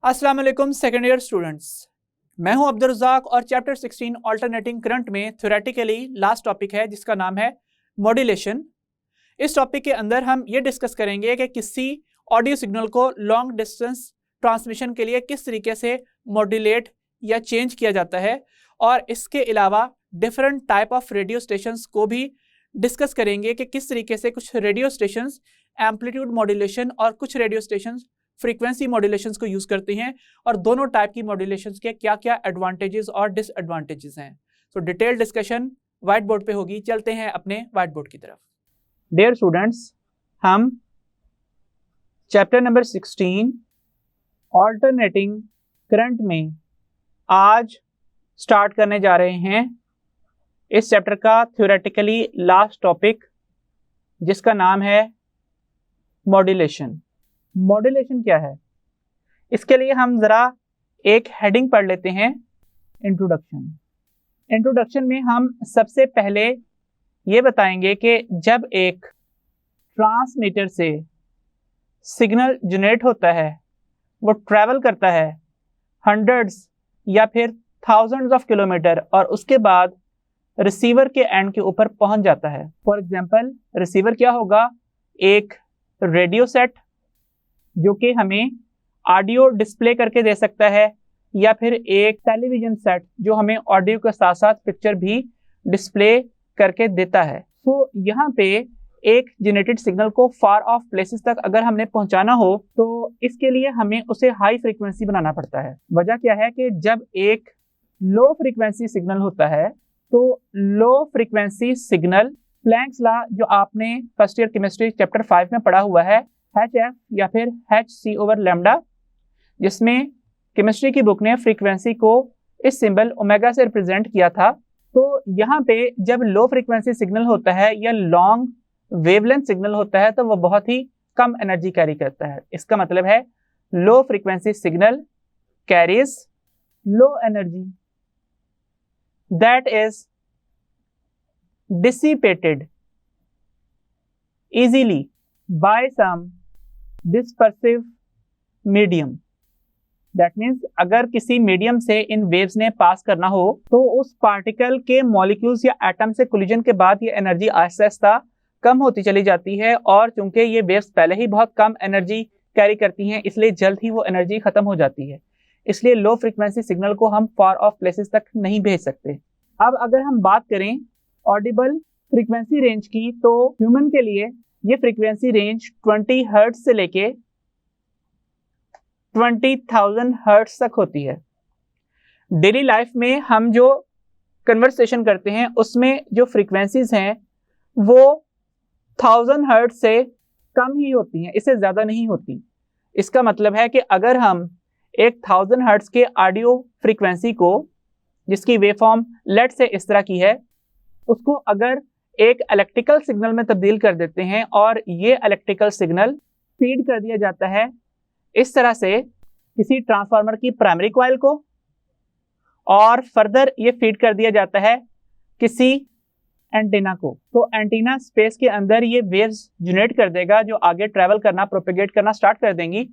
अस्सलाम वालेकुम second year students, मैं हूं अब्दुल रज़ाक और चैप्टर 16 ऑल्टरनेटिंग करंट में थ्योरेटिकली लास्ट टॉपिक है जिसका नाम है मॉड्यूलेशन। इस टॉपिक के अंदर हम ये डिस्कस करेंगे कि किसी ऑडियो सिग्नल को लॉन्ग डिस्टेंस ट्रांसमिशन के लिए किस तरीके से मॉड्यूलेट या चेंज किया जाता है, और इसके अलावा different type of radio stations को भी डिस्कस करेंगे कि किस तरीके से कुछ रेडियो स्टेशंस एम्पलीट्यूड मॉड्यूलेशन और कुछ रेडियो स्टेशंस फ्रीक्वेंसी मॉड्यूलेशंस को यूज करते हैं, और दोनों टाइप की मॉड्यूलेशंस के क्या क्या एडवांटेजेस और डिसएडवांटेजेस हैं। सो डिटेल डिस्कशन व्हाइट बोर्ड पे होगी। चलते हैं अपने व्हाइट बोर्ड की तरफ। डियर स्टूडेंट्स, हम चैप्टर नंबर 16 ऑल्टरनेटिंग करंट में आज स्टार्ट करने जा रहे हैं इस चैप्टर का थ्योरेटिकली लास्ट टॉपिक, जिसका नाम है मॉड्यूलेशन। मॉड्यूलेशन क्या है, इसके लिए हम जरा एक हेडिंग पढ़ लेते हैं, इंट्रोडक्शन। इंट्रोडक्शन में हम सबसे पहले ये बताएंगे कि जब एक ट्रांसमीटर से सिग्नल जनरेट होता है, वो ट्रैवल करता है हंड्रेड्स या फिर थाउजेंड्स ऑफ किलोमीटर, और उसके बाद रिसीवर के एंड के ऊपर पहुंच जाता है। फॉर एग्जांपल, रिसीवर क्या होगा, एक रेडियो सेट जो कि हमें ऑडियो डिस्प्ले करके दे सकता है, या फिर एक टेलीविजन सेट जो हमें ऑडियो के साथ साथ पिक्चर भी डिस्प्ले करके देता है। तो यहाँ पे एक जनरेटेड सिग्नल को फार ऑफ प्लेसेस तक अगर हमने पहुंचाना हो तो इसके लिए हमें उसे हाई फ्रीक्वेंसी बनाना पड़ता है। वजह क्या है कि जब एक लो फ्रीक्वेंसी सिग्नल होता है तो low frequency signal, planks law जो आपने फर्स्ट ईयर केमिस्ट्री चैप्टर 5 में पढ़ा हुआ है, HF या फिर hc/λ, जिसमें केमिस्ट्री की बुक ने फ्रीक्वेंसी को इस सिंबल ओमेगा से रिप्रेजेंट किया था। तो यहाँ पे जब लो फ्रीक्वेंसी सिग्नल होता है या लॉन्ग वेवलेंथ सिग्नल होता है तो वो बहुत ही कम एनर्जी कैरी करता है। इसका मतलब है low frequency signal carries low energy that is dissipated easily by some dispersive medium। That means अगर किसी मीडियम से इन वेव्स ने पास करना हो तो उस पार्टिकल के मॉलिक्यूल्स या एटम से कोलिजन के बाद ये एनर्जी आहिस्ता आहिस्ता कम होती चली जाती है, और चूंकि ये वेव्स पहले ही बहुत कम एनर्जी कैरी करती हैं इसलिए जल्द ही वो एनर्जी खत्म हो जाती है। इसलिए लो फ्रीक्वेंसी सिग्नल को हम फार ऑफ प्लेसेस तक नहीं भेज सकते। अब अगर हम बात करें ऑडिबल फ्रीक्वेंसी रेंज की, तो ह्यूमन के लिए ये फ्रीक्वेंसी रेंज 20 हर्ट्ज से लेके 20,000 हर्ट्ज तक होती है। डेली लाइफ में हम जो कन्वर्सेशन करते हैं उसमें जो फ्रीक्वेंसीज हैं वो 1000 हर्ट्ज से कम ही होती हैं, इससे ज़्यादा नहीं होती। इसका मतलब है कि अगर हम एक 1000 हर्ट्ज के ऑडियो फ्रीक्वेंसी को, जिसकी वेवफॉर्म लेट से इस तरह की है, उसको अगर एक इलेक्ट्रिकल सिग्नल में तब्दील कर देते हैं और ये इलेक्ट्रिकल सिग्नल फीड कर दिया जाता है इस तरह से किसी ट्रांसफार्मर की प्राइमरी कॉइल को, और फर्दर ये फीड कर दिया जाता है किसी एंटीना को, तो एंटीना स्पेस के अंदर ये वेव्स जनरेट कर देगा जो आगे ट्रैवल करना, प्रोपेगेट करना स्टार्ट कर देंगी।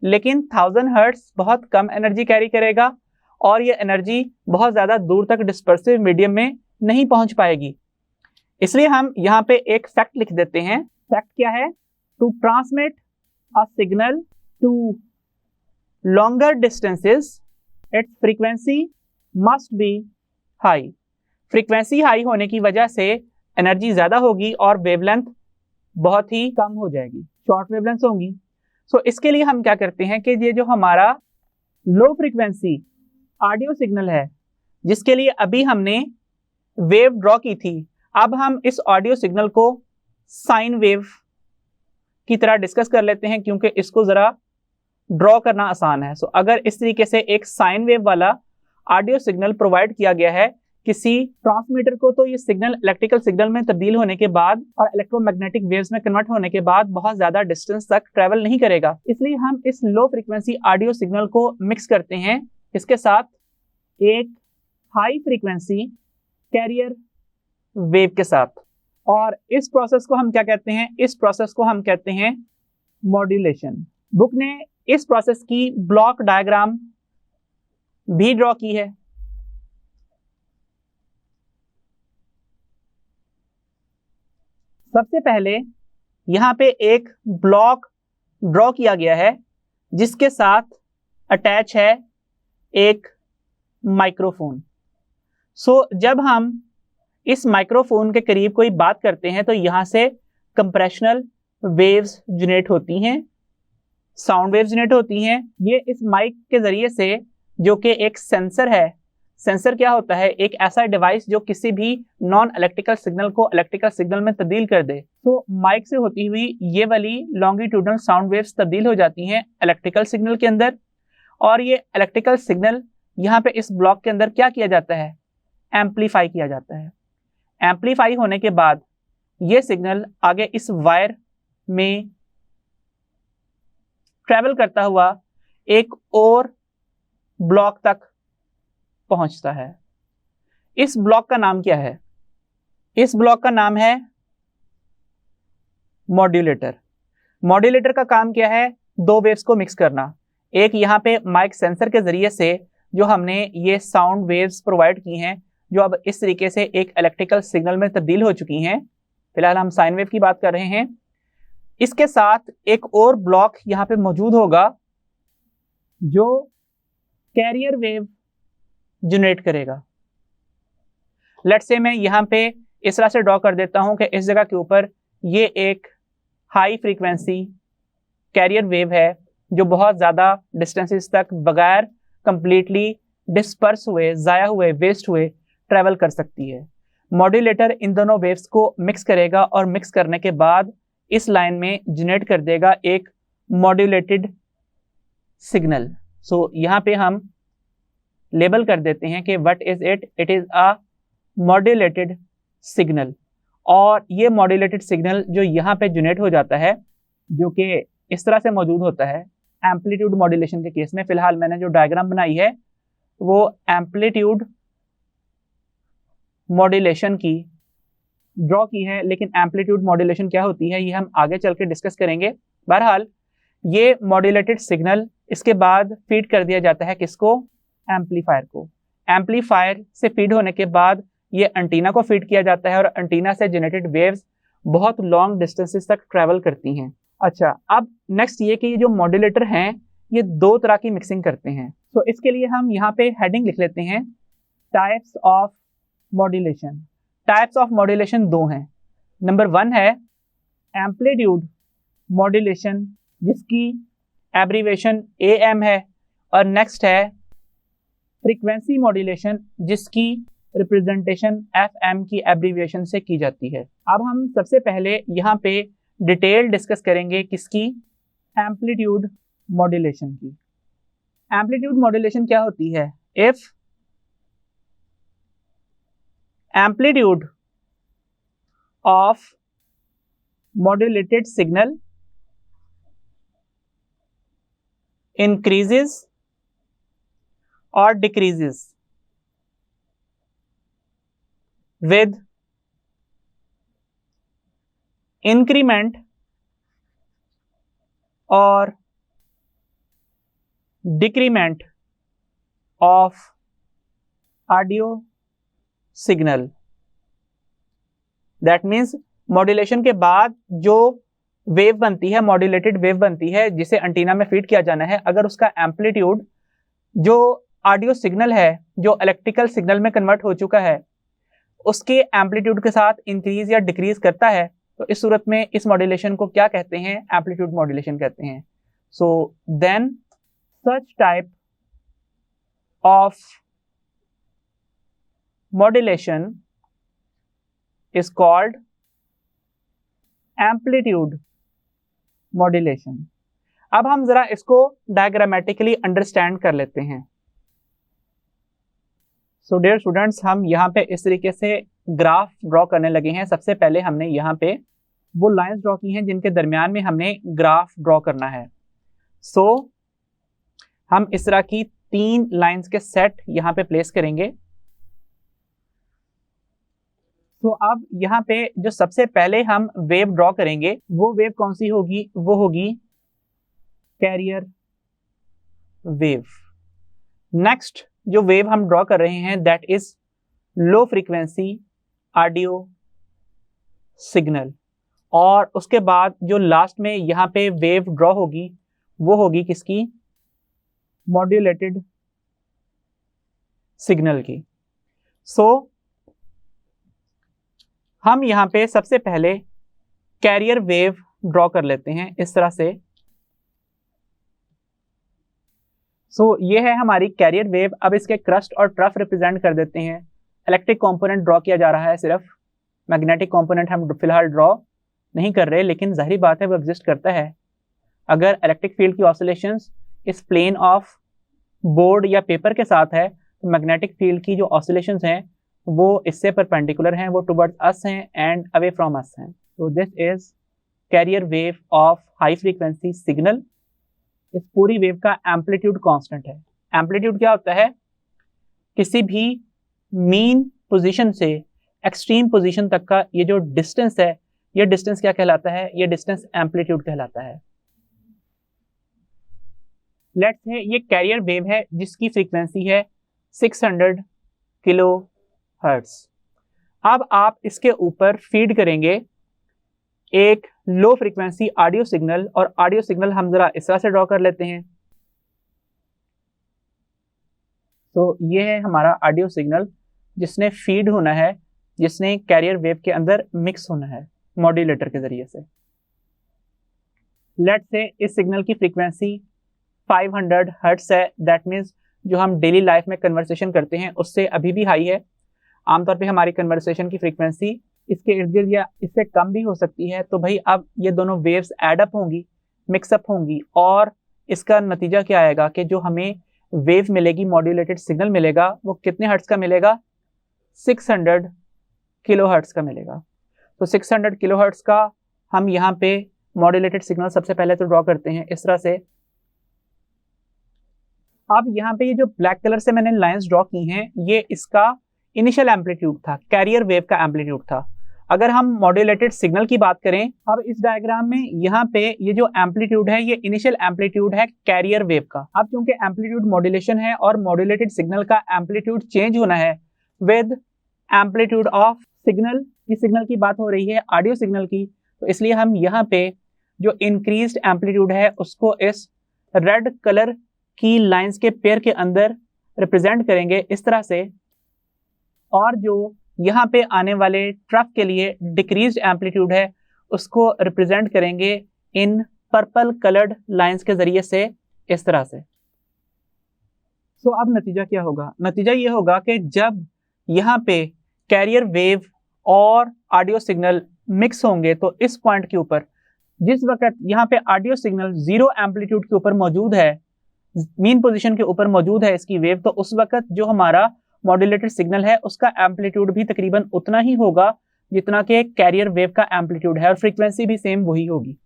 लेकिन 1000 हर्ट्ज बहुत कम एनर्जी कैरी करेगा और ये एनर्जी बहुत ज़्यादा दूर तक डिस्पर्सिव मीडियम में नहीं पहुंच पाएगी। इसलिए हम यहाँ पे एक फैक्ट लिख देते हैं। फैक्ट क्या है, to transmit a signal to longer distances its frequency must be high. Frequency high होने की वजह से एनर्जी ज़्यादा होगी और वेवलेंथ बहुत ही कम हो जाएगी, शॉर्ट वेवलेंथ होंगी। सो इसके लिए हम क्या करते हैं कि ये जो हमारा लो फ्रीक्वेंसी ऑडियो सिग्नल है जिसके लिए अभी हमने वेव ड्रॉ की थी, अब हम इस ऑडियो सिग्नल को साइन वेव की तरह डिस्कस कर लेते हैं क्योंकि इसको ज़रा ड्रॉ करना आसान है। सो अगर इस तरीके से एक साइन वेव वाला ऑडियो सिग्नल प्रोवाइड किया गया है किसी ट्रांसमीटर को, तो ये सिग्नल इलेक्ट्रिकल सिग्नल में तब्दील होने के बाद और इलेक्ट्रोमैग्नेटिक वेव्स में कन्वर्ट होने के बाद बहुत ज़्यादा डिस्टेंस तक ट्रैवल नहीं करेगा। इसलिए हम इस लो फ्रीक्वेंसी ऑडियो सिग्नल को मिक्स करते हैं इसके साथ एक हाई फ्रीक्वेंसी कैरियर वेव के साथ, और इस प्रोसेस को हम क्या कहते हैं, इस प्रोसेस को हम कहते हैं मॉड्यूलेशन। बुक ने इस प्रोसेस की ब्लॉक डायग्राम भी ड्रॉ की है। सबसे पहले यहां पे एक ब्लॉक ड्रॉ किया गया है जिसके साथ अटैच है एक माइक्रोफोन। जब हम इस माइक्रोफोन के करीब कोई बात करते हैं तो यहां से कंप्रेशनल वेव्स जनरेट होती हैं, साउंड वेव्स जनरेट होती हैं। ये इस माइक के जरिए से, जो कि एक सेंसर है, सेंसर क्या होता है, एक ऐसा डिवाइस जो किसी भी नॉन इलेक्ट्रिकल सिग्नल को इलेक्ट्रिकल सिग्नल में तब्दील कर दे। तो माइक से होती हुई ये वाली लॉन्गिट्यूडनल साउंड वेव्स तब्दील हो जाती हैं इलेक्ट्रिकल सिग्नल के अंदर, और ये इलेक्ट्रिकल सिग्नल यहाँ पे इस ब्लॉक के अंदर क्या किया जाता है, एम्पलीफाई किया जाता है। एम्पलीफाई होने के बाद ये सिग्नल आगे इस वायर में ट्रेवल करता हुआ एक और ब्लॉक तक पहुंचता है। इस ब्लॉक का नाम क्या है? इस ब्लॉक का नाम है मॉड्यूलेटर। मॉड्यूलेटर का काम क्या है? दो वेव्स को मिक्स करना। एक यहाँ पे माइक सेंसर के जरिए से जो हमने ये साउंड वेव्स प्रोवाइड की हैं, जो अब इस तरीके से एक इलेक्ट्रिकल सिग्नल में तब्दील हो चुकी हैं, फिलहाल हम साइन वेव की बात कर रहे हैं। इसके साथ एक और ब्लॉक यहाँ पे मौजूद होगा जो कैरियर वेव जनरेट करेगा। लेट्स से मैं यहाँ पे इस तरह से ड्रॉ कर देता हूँ कि इस जगह के ऊपर ये एक हाई फ्रीक्वेंसी कैरियर वेव है जो बहुत ज़्यादा डिस्टेंसेस तक बगैर कंप्लीटली डिस्पर्स हुए, ज़ाया हुए, वेस्ट हुए ट्रैवल कर सकती है। मॉड्यूलेटर इन दोनों वेव्स को मिक्स करेगा और मिक्स करने के बाद इस लाइन में जनरेट कर देगा एक मॉड्यूलेटेड सिग्नल। यहाँ पे हम लेबल कर देते हैं कि what is it, it is a modulated signal. और ये मॉड्यूलेटेड सिग्नल जो यहाँ पे जनरेट हो जाता है, जो कि इस तरह से मौजूद होता है एम्पलीट्यूड मॉड्यूलेशन के केस में। फिलहाल मैंने जो डायग्राम बनाई है वो एम्पलीट्यूड मॉड्यूलेशन की ड्रॉ की है, लेकिन एम्पलीट्यूड मॉड्यूलेशन क्या होती है ये हम आगे चल के डिस्कस करेंगे। बहरहाल ये मॉड्यूलेटेड सिग्नल इसके बाद फीड कर दिया जाता है किसको? एम्पलीफायर को। एम्पलीफायर से फीड होने के बाद ये एंटीना को फीड किया जाता है और एंटीना से जनरेटेड वेव्स बहुत लॉन्ग डिस्टेंसेस तक ट्रैवल करती हैं। अच्छा, अब नेक्स्ट ये कि ये जो मॉड्यूलेटर हैं ये दो तरह की मिक्सिंग करते हैं। तो इसके लिए हम यहाँ पे हेडिंग लिख लेते हैं, types of modulation. Types of modulation दो हैं। नंबर 1 है एम्पलीट्यूड मॉड्यूलेशन जिसकी एब्रीवेशन AM है, और नेक्स्ट है फ्रीक्वेंसी मॉड्यूलेशन जिसकी रिप्रेजेंटेशन FM की एब्रीविएशन से की जाती है। अब हम सबसे पहले यहाँ पे डिटेल डिस्कस करेंगे किसकी? एम्पलीट्यूड मॉड्यूलेशन की। एम्पलीट्यूड मॉड्यूलेशन क्या होती है? If amplitude of modulated signal increases or decreases with increment or decrement of audio signal. That means modulation के बाद जो वेव बनती है, मॉड्यूलेटेड वेव बनती है जिसे एंटीना में फीड किया जाना है, अगर उसका एम्पलीट्यूड जो ऑडियो सिग्नल है जो इलेक्ट्रिकल सिग्नल में कन्वर्ट हो चुका है उसके एम्पलीट्यूड के साथ इंक्रीज या डिक्रीज करता है, तो इस सूरत में इस मॉड्यूलेशन को क्या कहते हैं? एम्पलीट्यूड मॉड्यूलेशन कहते हैं। So then such type of modulation is called amplitude modulation. अब हम जरा इसको डायग्रामेटिकली अंडरस्टैंड कर लेते हैं। सो डियर स्टूडेंट्स, हम यहाँ पे इस तरीके से ग्राफ ड्रॉ करने लगे हैं। सबसे पहले हमने यहाँ पे वो लाइंस ड्रॉ की हैं जिनके दरमियान में हमने ग्राफ ड्रॉ करना है। हम इस तरह की 3 लाइंस के सेट यहाँ पे प्लेस करेंगे। तो अब यहाँ पे जो सबसे पहले हम वेव ड्रॉ करेंगे वो वेव कौन सी होगी? वो होगी कैरियर वेव। नेक्स्ट जो वेव हम ड्रॉ कर रहे हैं that is low frequency audio signal, और उसके बाद जो लास्ट में यहाँ पे वेव ड्रॉ होगी वो होगी किसकी, मॉड्यूलेटेड सिग्नल की। सो हम यहाँ पे सबसे पहले कैरियर वेव ड्रॉ कर लेते हैं इस तरह से। सो ये है हमारी कैरियर वेव। अब इसके क्रस्ट और ट्रफ रिप्रेजेंट कर देते हैं। इलेक्ट्रिक कंपोनेंट ड्रॉ किया जा रहा है, सिर्फ मैग्नेटिक कंपोनेंट हम फिलहाल ड्रॉ नहीं कर रहे, लेकिन जाहिर बात है वो एग्जिस्ट करता है। अगर इलेक्ट्रिक फील्ड की ऑसिलेशंस इस प्लेन ऑफ बोर्ड या पेपर के साथ है तो मैग्नेटिक फील्ड की जो ऑसिलेशंस हैं वो इससे परपेंडिकुलर हैं, वो टुवर्ड्स अस हैं एंड अवे फ्रॉम अस हैं। तो this is carrier wave of high frequency signal. इस पूरी वेव का एम्पलीट्यूड कांस्टेंट है। एम्पलीट्यूड क्या होता है, किसी भी मीन पोजीशन से एक्सट्रीम पोजीशन तक का ये जो डिस्टेंस है, ये डिस्टेंस क्या कहलाता है, ये डिस्टेंस एम्पलीट्यूड कहलाता है। लेट्स से ये कैरियर वेव है जिसकी फ्रीक्वेंसी है 600 किलो हर्ट्ज। अब आप इसके ऊपर फीड करेंगे एक लो फ्रीक्वेंसी ऑडियो सिग्नल, और ऑडियो सिग्नल हम जरा इस तरह से ड्रॉ कर लेते हैं। तो ये है हमारा ऑडियो सिग्नल जिसने फीड होना है, जिसने कैरियर वेव के अंदर मिक्स होना है मॉड्यूलेटर के जरिए से। लेट्स से इस सिग्नल की फ्रीक्वेंसी 500 हर्ट्ज है। दैट मीन्स जो हम डेली लाइफ में कन्वर्सेशन करते हैं उससे अभी भी हाई है। आमतौर पे हमारी कन्वर्सेशन की फ्रीक्वेंसी इसके इर्द गिर्द या इससे कम भी हो सकती है। तो भाई अब ये दोनों वेव्स एडअप होंगी, मिक्सअप होंगी, और इसका नतीजा क्या आएगा कि जो हमें वेव मिलेगी, मॉड्यूलेटेड सिग्नल मिलेगा, वो कितने हर्ट्ज का मिलेगा, 600 किलो हर्ट्ज का मिलेगा। तो 600 किलो हर्ट्ज का हम यहाँ पे मॉड्यूलेटेड सिग्नल सबसे पहले तो ड्रॉ करते हैं इस तरह से। अब यहाँ पे ये जो ब्लैक कलर से मैंने लाइंस ड्रॉ की हैं, ये इसका इनिशियल एम्पलीट्यूड था, कैरियर वेव का एम्पलीट्यूड था। अगर हम मॉड्यूलेटेड सिग्नल की बात करें, अब इस डायग्राम में यहाँ पे ये जो एम्पलीट्यूड है ये इनिशियल एम्पलीट्यूड है कैरियर वेव का। अब क्योंकि एम्पलीट्यूड मॉड्यूलेशन है और मॉड्यूलेटेड सिग्नल का एम्पलीट्यूड चेंज होना है विद एम्पलीट्यूड ऑफ सिग्नल, इस सिग्नल की बात हो रही है ऑडियो सिग्नल की, तो इसलिए हम यहाँ पे जो इंक्रीज्ड एम्पलीट्यूड है उसको इस रेड कलर की लाइंस के पेयर के अंदर रिप्रेजेंट करेंगे इस तरह से, और जो यहाँ पे आने वाले ट्रफ के लिए डिक्रीज्ड एम्पलीट्यूड है उसको रिप्रेजेंट करेंगे इन पर्पल कलर्ड लाइंस के जरिए से इस तरह से। सो अब नतीजा क्या होगा, नतीजा ये होगा कि जब यहाँ पे कैरियर वेव और ऑडियो सिग्नल मिक्स होंगे तो इस पॉइंट के ऊपर, जिस वक्त यहाँ पे ऑडियो सिग्नल 0 एम्पलीट्यूड के ऊपर मौजूद है, मीन पोजीशन के ऊपर मौजूद है इसकी वेव, तो उस वक्त जो हमारा मॉड्यूलेटेड सिग्नल है उसका एम्पलीट्यूड भी तकरीबन उतना ही होगा जितना कि कैरियर वेव का एम्पलीट्यूड है, और फ्रीक्वेंसी भी सेम वही होगी।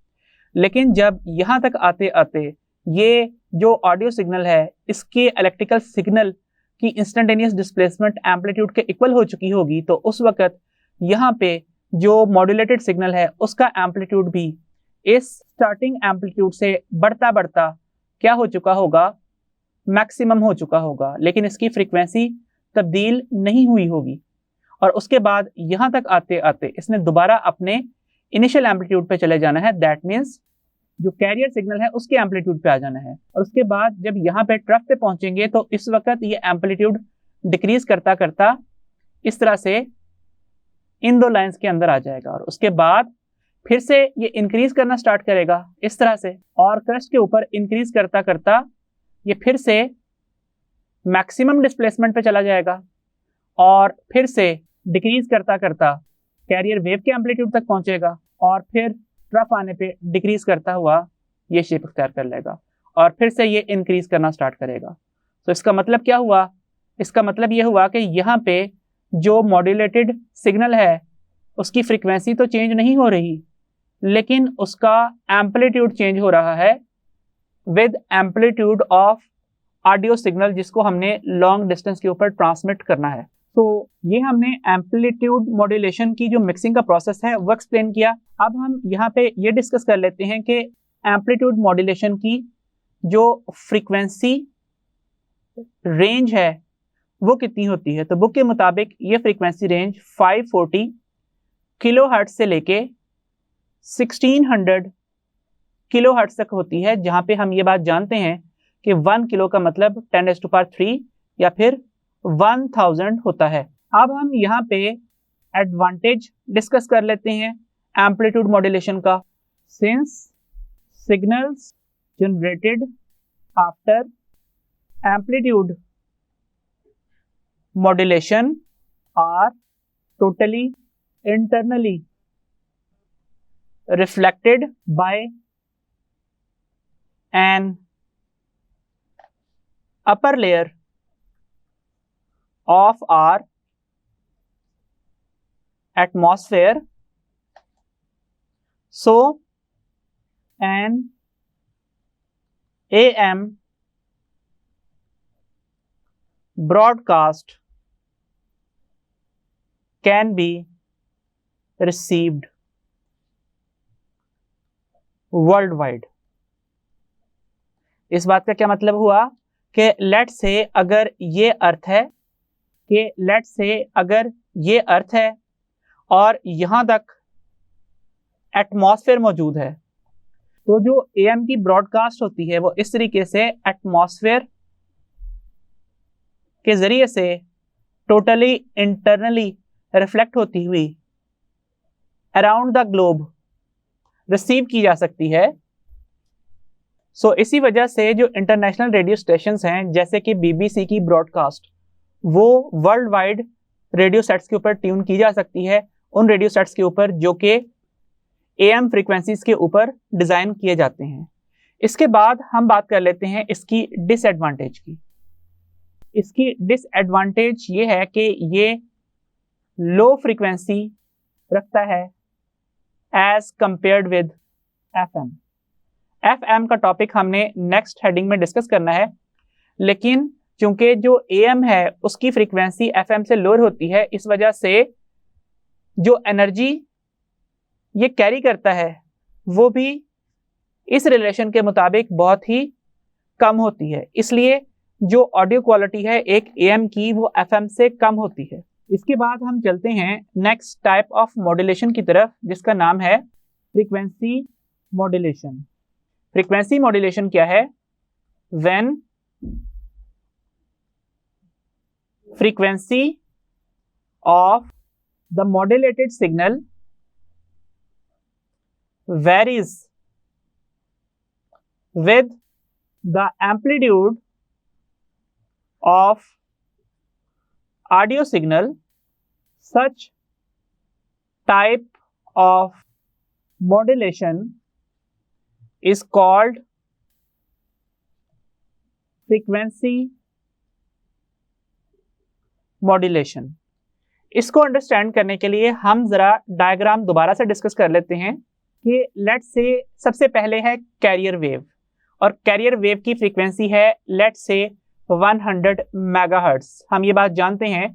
लेकिन जब यहाँ तक आते आते ये जो ऑडियो सिग्नल है इसके इलेक्ट्रिकल सिग्नल की इंस्टेंटेनियस डिस्प्लेसमेंट एम्पलीट्यूड के इक्वल हो चुकी होगी, तो उस वक्त यहाँ पे जो मॉड्यूलेटेड सिग्नल है उसका एम्पलीट्यूड भी इस स्टार्टिंग एम्पलीट्यूड से बढ़ता बढ़ता क्या हो चुका होगा, मैक्सिमम हो चुका होगा, लेकिन इसकी फ्रीक्वेंसी तब्दील नहीं हुई होगी। और उसके बाद यहाँ तक आते आते इसने दोबारा अपने इनिशियल एम्पलीट्यूड पे चले जाना है। दैट मीन्स जो कैरियर सिग्नल है उसके एम्पलीट्यूड पे आ जाना है, और उसके बाद जब यहाँ पे ट्रफ पे पहुंचेंगे तो इस वक्त ये एम्पलीट्यूड डिक्रीज करता करता इस तरह से इन दो लाइंस के अंदर आ जाएगा, और उसके बाद फिर से ये इंक्रीज करना स्टार्ट करेगा इस तरह से, और क्रस्ट के ऊपर इंक्रीज करता करता ये फिर से मैक्सिमम डिस्प्लेसमेंट पे चला जाएगा, और फिर से डिक्रीज करता करता कैरियर वेव के एम्पलीट्यूड तक पहुंचेगा, और फिर ट्रफ आने पे डिक्रीज करता हुआ ये शेप इख्तियार कर लेगा, और फिर से ये इंक्रीज करना स्टार्ट करेगा। तो इसका मतलब क्या हुआ, इसका मतलब ये हुआ कि यहाँ पे जो मॉड्यूलेटेड सिग्नल है उसकी फ्रीक्वेंसी तो चेंज नहीं हो रही, लेकिन उसका एम्पलीट्यूड चेंज हो रहा है with amplitude of audio signal, जिसको हमने लॉन्ग डिस्टेंस के ऊपर ट्रांसमिट करना है। तो ये हमने एम्पलीट्यूड मॉड्यूलेशन की जो मिक्सिंग का प्रोसेस है वो एक्सप्लेन किया। अब हम यहाँ पे ये डिस्कस कर लेते हैं कि एम्पलीट्यूड मॉड्यूलेशन की जो फ्रीक्वेंसी रेंज है वो कितनी होती है। तो बुक के मुताबिक ये फ्रीक्वेंसी रेंज 540 किलोहर्ट्ज से लेके 1600 किलोहर्ट्ज तक होती है, जहां पे हम ये बात जानते हैं कि 1 किलो का मतलब 10⁻³ या फिर 1000 होता है। अब हम यहाँ पे एडवांटेज डिस्कस कर लेते हैं एम्पलीट्यूड मॉड्यूलेशन का। Since signals generated after amplitude modulation are totally internally reflected by an upper layer of our atmosphere, so an AM broadcast can be received worldwide। इस बात का क्या मतलब हुआ कि लेट से अगर ये अर्थ है और यहां तक एटमॉस्फेयर मौजूद है, तो जो एएम की ब्रॉडकास्ट होती है वो इस तरीके से एटमॉस्फेयर के जरिए से टोटली इंटरनली रिफ्लेक्ट होती हुई अराउंड द ग्लोब रिसीव की जा सकती है। सो इसी वजह से जो इंटरनेशनल रेडियो स्टेशंस हैं जैसे कि बीबीसी की ब्रॉडकास्ट वो वर्ल्ड वाइड रेडियो सेट्स के ऊपर ट्यून की जा सकती है, उन रेडियो सेट्स के ऊपर जो कि एएम फ्रीक्वेंसीज के ऊपर डिज़ाइन किए जाते हैं। इसके बाद हम बात कर लेते हैं इसकी डिसएडवांटेज की। इसकी डिसएडवांटेज ये है कि ये लो फ्रीक्वेंसी रखता है as compared with FM. FM का टॉपिक हमने नेक्स्ट हेडिंग में डिस्कस करना है, लेकिन चूंकि जो एएम है उसकी फ्रीक्वेंसी एफएम से लोअर होती है, इस वजह से जो एनर्जी ये कैरी करता है वो भी इस रिलेशन के मुताबिक बहुत ही कम होती है। इसलिए जो ऑडियो क्वालिटी है एक एएम की वो एफएम से कम होती है। इसके बाद हम चलते हैं नेक्स्ट टाइप ऑफ मॉड्यूलेशन की तरफ, जिसका नाम है फ्रीक्वेंसी मॉड्यूलेशन। फ्रीक्वेंसी मॉड्यूलेशन क्या है? When frequency of the modulated signal varies with the amplitude of audio signal, such type of modulation is called frequency modulation। इसको अंडरस्टैंड करने के लिए हम जरा डायग्राम दोबारा से डिस्कस कर लेते हैं कि लेट से सबसे पहले है कैरियर वेव, और कैरियर वेव की फ्रीक्वेंसी है लेट से 100 मेगाहर्ट्ज। हम ये बात जानते हैं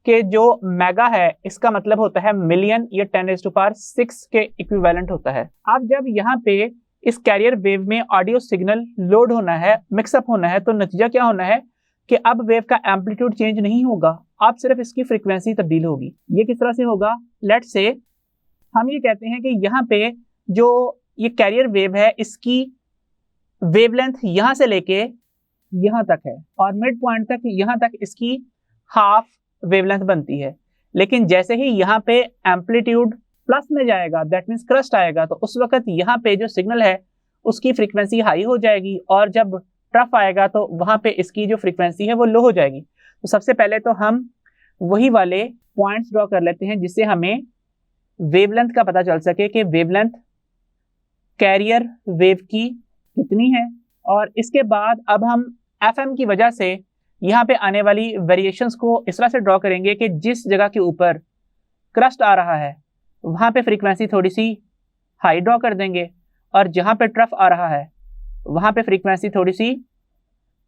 कि जो मेगा है इसका मतलब होता है मिलियन या 10⁻⁶ के इक्विवेलेंट होता है। अब जब यहाँ पे इस कैरियर वेव में ऑडियो सिग्नल लोड होना है, मिक्सअप होना है, तो नतीजा क्या होना है कि अब वेव का एम्पलीट्यूड चेंज नहीं होगा, अब सिर्फ इसकी फ्रीक्वेंसी तब्दील होगी। ये किस तरह से होगा? लेट से हम ये कहते हैं कि यहाँ पे जो ये कैरियर वेव है इसकी वेवलेंथ यहाँ से लेके यहाँ तक है और मिड पॉइंट तक यहाँ तक इसकी हाफ वेवलेंथ बनती है। लेकिन जैसे ही यहाँ पे एम्पलीट्यूड प्लस में जाएगा, दैट मीन्स क्रस्ट आएगा, तो उस वक्त यहाँ पे जो सिग्नल है उसकी फ्रीक्वेंसी हाई हो जाएगी, और जब ट्रफ आएगा तो वहाँ पे इसकी जो फ्रीक्वेंसी है वो लो हो जाएगी। तो सबसे पहले तो हम वही वाले पॉइंट्स ड्रॉ कर लेते हैं जिससे हमें वेवलेंथ का पता चल सके कि वेवलेंथ कैरियर वेव की कितनी है। और इसके बाद अब हम एफएम की वजह से यहाँ पे आने वाली वेरिएशंस को इस तरह से ड्रॉ करेंगे कि जिस जगह के ऊपर क्रस्ट आ रहा है वहाँ पे फ्रीक्वेंसी थोड़ी सी हाई ड्रॉ कर देंगे, और जहाँ पे ट्रफ आ रहा है वहाँ पे फ्रीक्वेंसी थोड़ी सी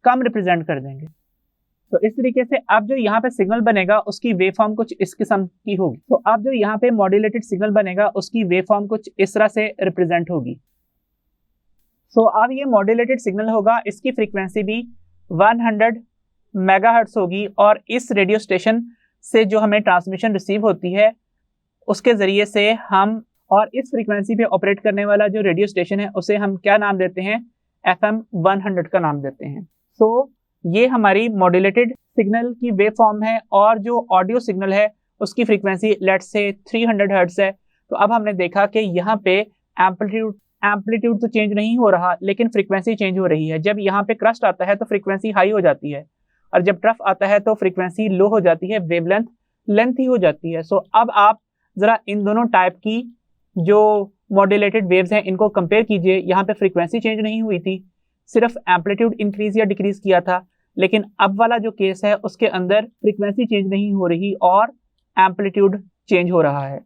कम रिप्रेजेंट कर देंगे। तो इस तरीके से अब जो यहाँ पे सिग्नल बनेगा उसकी वेव फॉर्म कुछ इस किस्म की होगी। तो अब जो यहाँ पे मॉड्यूलेटेड सिग्नल बनेगा उसकी वेव फॉर्म कुछ इस तरह से रिप्रेजेंट होगी। सो अब ये मॉड्यूलेटेड सिग्नल होगा, इसकी फ्रीक्वेंसी भी 100 मेगाहर्ट्ज होगी और इस रेडियो स्टेशन से जो हमें ट्रांसमिशन रिसीव होती है उसके ज़रिए से हम, और इस फ्रीक्वेंसी पे ऑपरेट करने वाला जो रेडियो स्टेशन है उसे हम क्या नाम देते हैं, FM 100 का नाम देते हैं। सो ये हमारी मॉड्यूलेटेड सिग्नल की वेव फॉर्म है और जो ऑडियो सिग्नल है उसकी फ्रीक्वेंसी लेट्स से 300 हर्ट्ज है। तो अब हमने देखा कि यहाँ पे एम्पलीट्यूड तो चेंज नहीं हो रहा लेकिन फ्रीक्वेंसी चेंज हो रही है। जब यहाँ पे क्रस्ट आता है तो फ्रीक्वेंसी हाई हो जाती है और जब ट्रफ आता है तो फ्रीक्वेंसी लो हो जाती है, वेवलेंथ लेंथी हो जाती है। सो अब आप जरा इन दोनों टाइप की जो मॉड्यूलेटेड वेव्स हैं इनको कंपेयर कीजिए। यहाँ पे फ्रीक्वेंसी चेंज नहीं हुई थी, सिर्फ एम्पलीट्यूड इंक्रीज या डिक्रीज किया था, लेकिन अब वाला जो केस है उसके अंदर फ्रीक्वेंसी चेंज नहीं हो रही और एम्पलीट्यूड चेंज हो रहा है।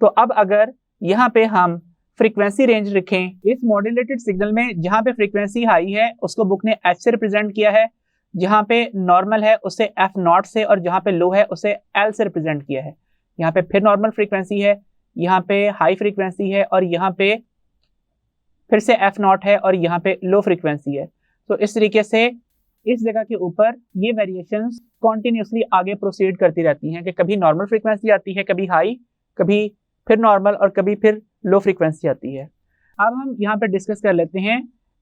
तो अब अगर यहाँ पे हम फ्रीक्वेंसी रेंज रखें इस मॉड्यूलेटेड सिग्नल में, जहाँ पे फ्रीक्वेंसी हाई है उसको बुक ने H से रिप्रेजेंट किया है, जहाँ पे नॉर्मल है उसे F0 से, और जहाँ पे लो है उसे L से रिप्रेजेंट किया है। यहाँ पे फिर नॉर्मल फ्रीक्वेंसी है, यहाँ पे हाई फ्रीक्वेंसी है और यहाँ पे फिर से F0 है और यहाँ पे लो फ्रीक्वेंसी है। तो इस तरीके से इस जगह के ऊपर ये वेरिएशंस कॉन्टिन्यूसली आगे प्रोसीड करती रहती हैं कि कभी नॉर्मल फ्रीक्वेंसी आती है, कभी हाई, कभी फिर नॉर्मल और कभी फिर लो फ्रीक्वेंसी आती है। अब हम यहाँ पे डिस्कस कर लेते हैं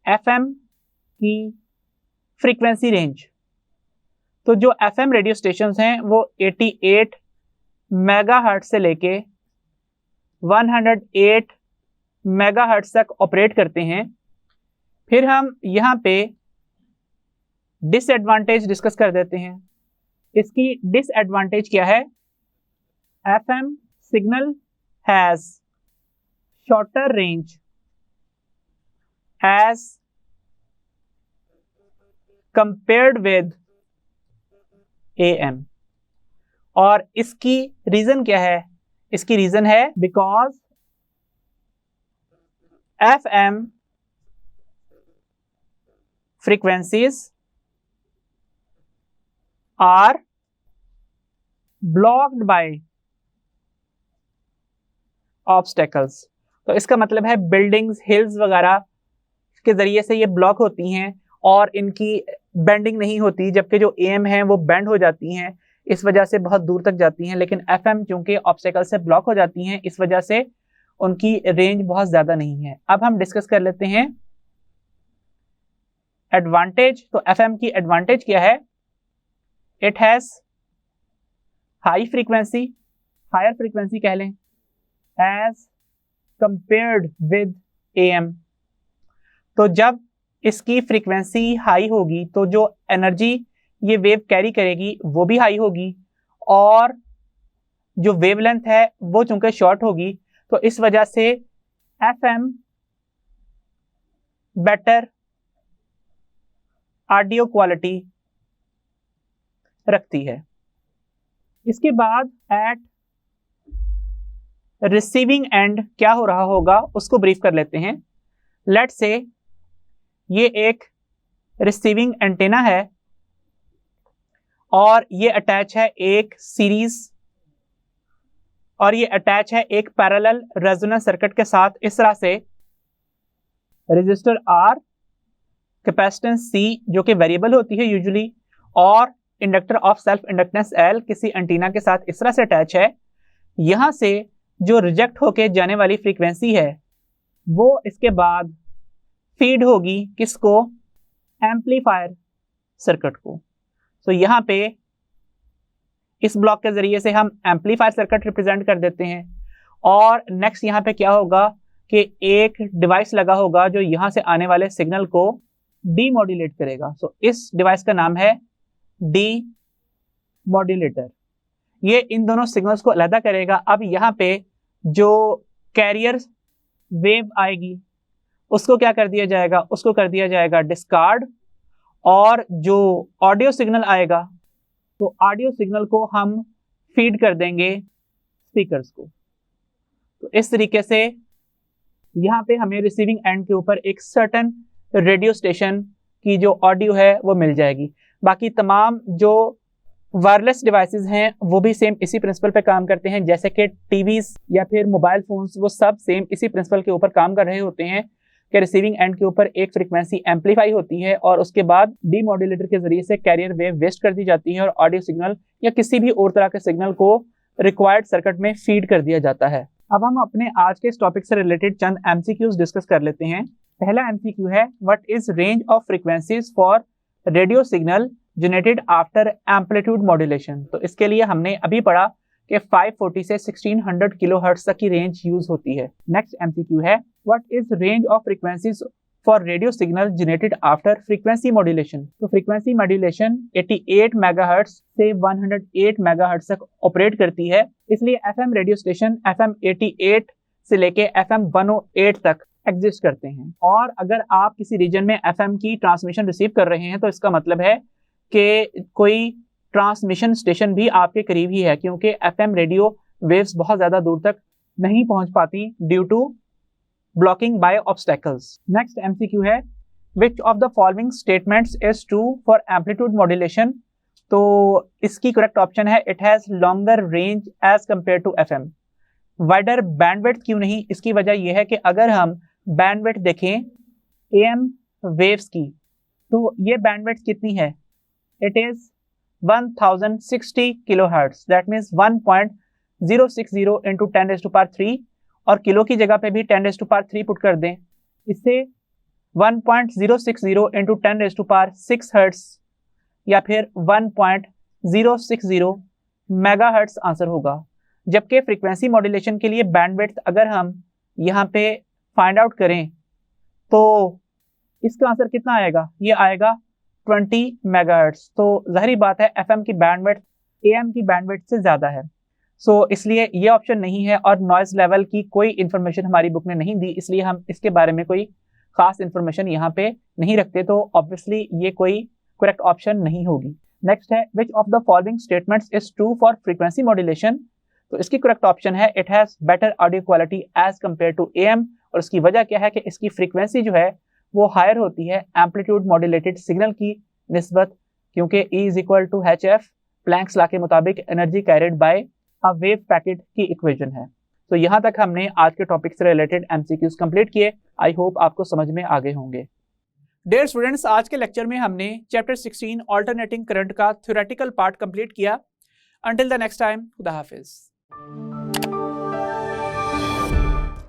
FM की फ्रीक्वेंसी रेंज। तो जो FM रेडियो स्टेशंस हैं वो 88 मेगाहर्ट्ज से लेके 108 मेगाहर्ट्ज तक ऑपरेट करते हैं। फिर हम यहाँ पे डिसएडवांटेज डिस्कस कर देते हैं। इसकी डिसएडवांटेज क्या है, FM signal has shorter range as compared with AM। और इसकी रीजन क्या है, इसकी रीजन है because FM frequencies are blocked by obstacles। तो इसका मतलब है बिल्डिंग्स, हिल्स वगैरह के जरिए से ये ब्लॉक होती हैं और इनकी बेंडिंग नहीं होती, जबकि जो AM है वो बेंड हो जाती हैं, इस वजह से बहुत दूर तक जाती हैं। लेकिन FM चूंकि ऑब्स्टेकल से ब्लॉक हो जाती हैं, इस वजह से उनकी रेंज बहुत ज्यादा नहीं है। अब हम डिस्कस कर लेते हैं एडवांटेज। तो FM की एडवांटेज क्या है, it has high frequency, higher frequency कह लें, एज कंपेयर्ड विद AM। तो जब इसकी फ्रीक्वेंसी हाई होगी तो जो एनर्जी ये वेव कैरी करेगी वो भी हाई होगी और जो वेवलेंथ है वो चूंकि शॉर्ट होगी, तो इस वजह से FM बेटर ऑडियो क्वालिटी रखती है। इसके बाद एट रिसीविंग एंड क्या हो रहा होगा उसको ब्रीफ कर लेते हैं। लेट्स से ये एक रिसीविंग एंटेना है और ये अटैच है एक सीरीज, और ये अटैच है एक पैरेलल रेजोनेंस सर्किट के साथ। इस तरह से रजिस्टर R, कैपेसिटेंस C जो कि वेरिएबल होती है यूजुअली, और inductor of self inductance L किसी एंटीना के साथ इस तरह से अटैच है। यहां से जो रिजेक्ट होके जाने वाली फ्रीक्वेंसी है वो इसके बाद फीड होगी किसको, एम्पलीफायर सर्किट को। तो यहाँ पे इस ब्लॉक के जरिए से हम एम्पलीफायर सर्किट रिप्रेजेंट कर देते हैं। और नेक्स्ट यहाँ पे क्या होगा कि एक डिवाइस लगा होगा जो यहाँ से आने वाले सिग्नल को डीमॉड्यूलेट करेगा। सो इस डिवाइस का नाम है डी मॉड्यूलेटर। ये इन दोनों सिग्नल्स को अलग करेगा। अब यहाँ पे जो कैरियर वेव आएगी उसको क्या कर दिया जाएगा, उसको कर दिया जाएगा डिस्कार्ड, और जो ऑडियो सिग्नल आएगा तो ऑडियो सिग्नल को हम फीड कर देंगे स्पीकर्स को। तो इस तरीके से यहाँ पे हमें रिसीविंग एंड के ऊपर एक सर्टेन रेडियो स्टेशन की जो ऑडियो है वो मिल जाएगी। बाकी तमाम जो वायरलेस डिवाइसेस हैं वो भी सेम इसी प्रिंसिपल पे काम करते हैं, जैसे कि टीवीज या फिर मोबाइल फोन्स, वो सब सेम इसी प्रिंसिपल के ऊपर काम कर रहे होते हैं कि रिसीविंग एंड के ऊपर एक फ्रीक्वेंसी एम्पलीफाई होती है और उसके बाद डीमॉड्यूलेटर के जरिए से कैरियर वेव वेस्ट कर दी जाती है और ऑडियो सिग्नल या किसी भी और तरह के सिग्नल को रिक्वायर्ड सर्किट में फीड कर दिया जाता है। अब हम अपने आज के इस टॉपिक से रिलेटेड चंद एमसीक्यूज डिस्कस कर लेते हैं। पहला एमसीक्यू है, what is range of frequencies for radio signal generated after amplitude modulation. तो इसके लिए हमने अभी पढ़ा कि 540 से 1600 किलोहर्ट्ज तक की रेंज यूज होती है। नेक्स्ट एमसीक्यू है, what is range of frequencies for radio signal generated after frequency modulation. तो फ्रीक्वेंसी मॉड्यूलेशन 88 मेगाहर्ट्ज से 108 मेगाहर्ट्ज तक ऑपरेट करती है, इसलिए एफएम रेडियो स्टेशन एफएम 88 से लेके एफएम 108 तक एग्जिस्ट करते हैं। और अगर आप किसी रीजन में एफएम की ट्रांसमिशन रिसीव कर रहे हैं तो इसका मतलब है कि कोई ट्रांसमिशन स्टेशन भी आपके करीब ही है, क्योंकि एफएम रेडियो वेव्स बहुत ज्यादा दूर तक नहीं पहुंच पाती due to blocking by obstacles. Next MCQ है, which of the following statements is true for amplitude modulation. तो इसकी करेक्ट ऑप्शन है, it has longer range as compare to FM. Wider bandwidth क्यों नहीं? इसकी वजह यह है कि अगर हम बैंडविड्थ देखें एएम वेव्स की, तो ये बैंडविड्थ कितनी है? It is 1060 kilohertz, that means 1.060 into 10⁻³ और किलो की जगह पे भी 10⁻³ पुट कर दें, इससे 1.060 इंटू 10⁻6 हर्ट्ज या फिर 1.060 मेगाहर्ट्ज आंसर होगा। जबकि फ्रीक्वेंसी मॉड्यूलेशन के लिए बैंडविड्थ अगर हम यहाँ पे फाइंड आउट करें तो इसका आंसर कितना आएगा? ये आएगा 20 मेगाहर्ट्ज। तो जाहिर बात है एफएम की बैंडविड्थ एएम की बैंडविड्थ से ज़्यादा है, सो इसलिए ये ऑप्शन नहीं है। और नॉइज लेवल की कोई इन्फॉर्मेशन हमारी बुक ने नहीं दी, इसलिए हम इसके बारे में कोई खास इन्फॉर्मेशन यहाँ पे नहीं रखते, तो ऑब्वियसली ये कोई करेक्ट ऑप्शन नहीं होगी। नेक्स्ट है, which of the following statements is true for frequency modulation. तो इसकी करेक्ट ऑप्शन है, it has better audio quality as compare to AM. और इसकी वजह क्या है कि इसकी फ्रीक्वेंसी जो है वो हायर होती है एम्पलीट्यूड मॉड्यूलेटेड सिग्नल की निस्बत, क्योंकि E is equal to HF Planck's law के मुताबिक energy carried by a wave packet की इक्वेशन है। तो यहाँ तक हमने आज के टॉपिक से रिलेटेड एमसीक्यूज कंप्लीट किए। आई होप आपको समझ में आ गए होंगे। डियर स्टूडेंट्स, आज के लेक्चर में हमने चैप्टर 16 अल्टरनेटिंग करंट का थ्योरेटिकल पार्ट कंप्लीट किया। अंटिल द नेक्स्ट टाइम, खुदा हाफिज।